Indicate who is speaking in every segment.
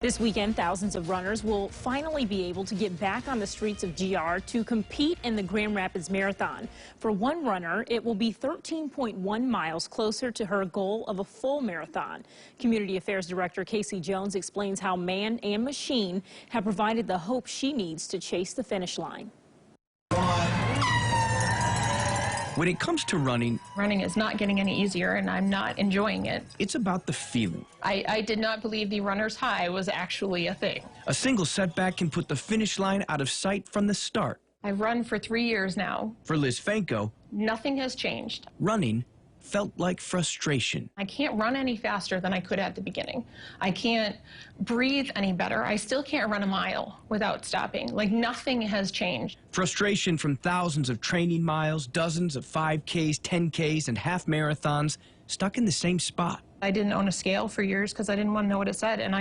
Speaker 1: This weekend, thousands of runners will finally be able to get back on the streets of GR to compete in the Grand Rapids Marathon. For one runner, it will be 13.1 miles closer to her goal of a full marathon. Community Affairs Director Casey Jones explains how man and machine have provided the hope she needs to chase the finish line.
Speaker 2: When it comes to running
Speaker 3: is not getting any easier, and I'm not enjoying it.
Speaker 2: It's about the feeling.
Speaker 3: I did not believe the runner's high was actually a thing.
Speaker 2: A single setback can put the finish line out of sight from the start.
Speaker 3: I've run for 3 years now.
Speaker 2: For Liz Fanco,
Speaker 3: nothing has changed.
Speaker 2: Running felt like frustration.
Speaker 3: I can't run any faster than I could at the beginning. I can't breathe any better. I still can't run a mile without stopping. Like, nothing has changed.
Speaker 2: Frustration from thousands of training miles, dozens of 5Ks, 10Ks, and half marathons stuck in the same spot.
Speaker 3: I didn't own a scale for years because I didn't want to know what it said, and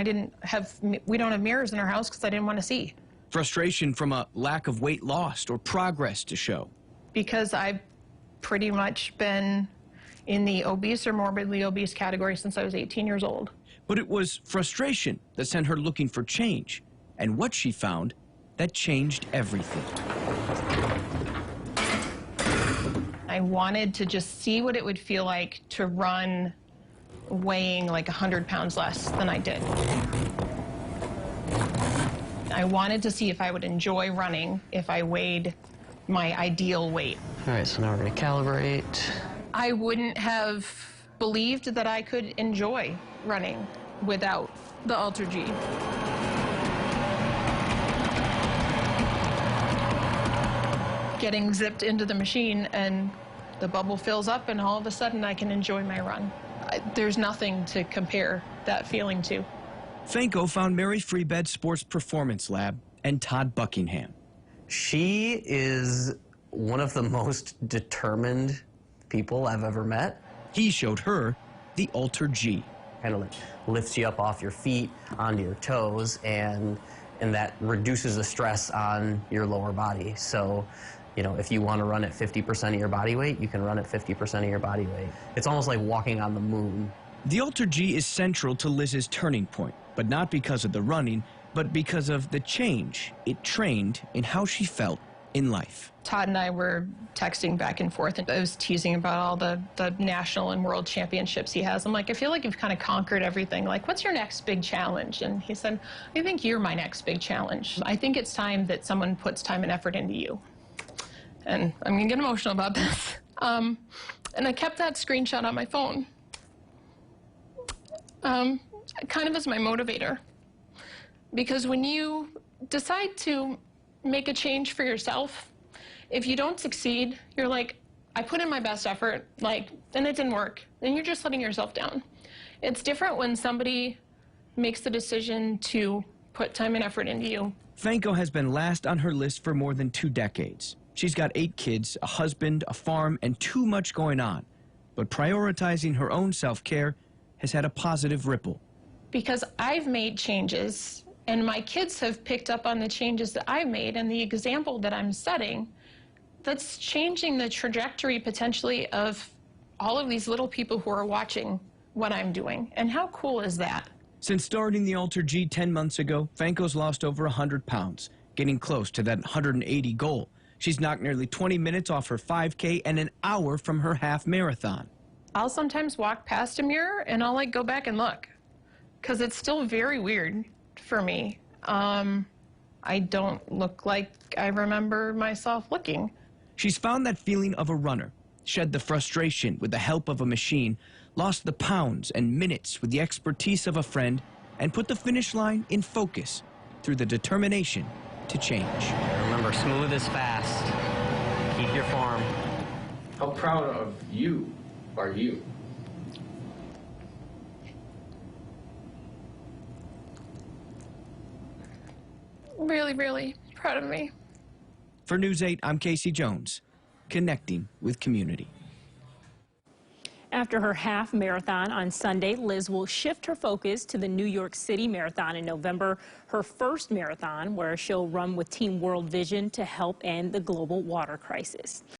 Speaker 3: we don't have mirrors in our house because I didn't want to see.
Speaker 2: Frustration from a lack of weight lost or progress to show.
Speaker 3: Because I've pretty much been in the obese or morbidly obese category since I was 18 years old.
Speaker 2: But it was frustration that sent her looking for change, and what she found that changed everything.
Speaker 3: I wanted to just see what it would feel like to run weighing like 100 pounds less than I did. I wanted to see if I would enjoy running if I weighed my ideal weight.
Speaker 4: All right, so now we're going to calibrate.
Speaker 3: I wouldn't have believed that I could enjoy running without the Ultra G. Getting zipped into the machine and the bubble fills up and all of a sudden I can enjoy my run. There's nothing to compare that feeling to.
Speaker 2: Fanco found Mary Freebed's Sports Performance Lab and Todd Buckingham.
Speaker 4: She is one of the most determined people I've ever met.
Speaker 2: He showed her the Ultra G.
Speaker 4: Kind of like lifts you up off your feet onto your toes, and that reduces the stress on your lower body. So, you know, if you want to run at 50% of your body weight, you can run at 50% of your body weight. It's almost like walking on the moon.
Speaker 2: The Ultra G is central to Liz's turning point, but not because of the running, but because of the change it trained in how she felt in life.
Speaker 3: Todd and I were texting back and forth, and I was teasing about all the national and world championships he has. I'm like, I feel like you've kind of conquered everything. Like, what's your next big challenge? And he said, I think you're my next big challenge. I think it's time that someone puts time and effort into you. And I'm gonna get emotional about this. And I kept that screenshot on my phone, kind of as my motivator. Because when you decide to make a change for yourself, if you don't succeed, you're like, I put in my best effort, and it didn't work. Then you're just letting yourself down. It's different when somebody makes the decision to put time and effort into you.
Speaker 2: Fanco has been last on her list for more than 2 decades. She's got 8 kids, a husband, a farm, and too much going on. But prioritizing her own self-care has had a positive ripple.
Speaker 3: Because I've made changes, and my kids have picked up on the changes that I've made and the example that I'm setting, that's changing the trajectory potentially of all of these little people who are watching what I'm doing. And how cool is that?
Speaker 2: Since starting the Ultra G 10 months ago, Fanco's lost over 100 pounds, getting close to that 180 goal. She's knocked nearly 20 minutes off her 5K and an hour from her half marathon.
Speaker 3: I'll sometimes walk past a mirror and I'll go back and look, because it's still very weird for me. I don't look like I remember myself looking.
Speaker 2: She's found that feeling of a runner, shed the frustration with the help of a machine, lost the pounds and minutes with the expertise of a friend, and put the finish line in focus through the determination to change.
Speaker 4: Remember, smooth is fast. Keep your form.
Speaker 5: How proud of you are you?
Speaker 3: Really, really proud of me.
Speaker 2: For News 8, I'm Casey Jones, connecting with community.
Speaker 1: After her half marathon on Sunday, Liz will shift her focus to the New York City Marathon in November, her first marathon, where she'll run with Team World Vision to help end the global water crisis.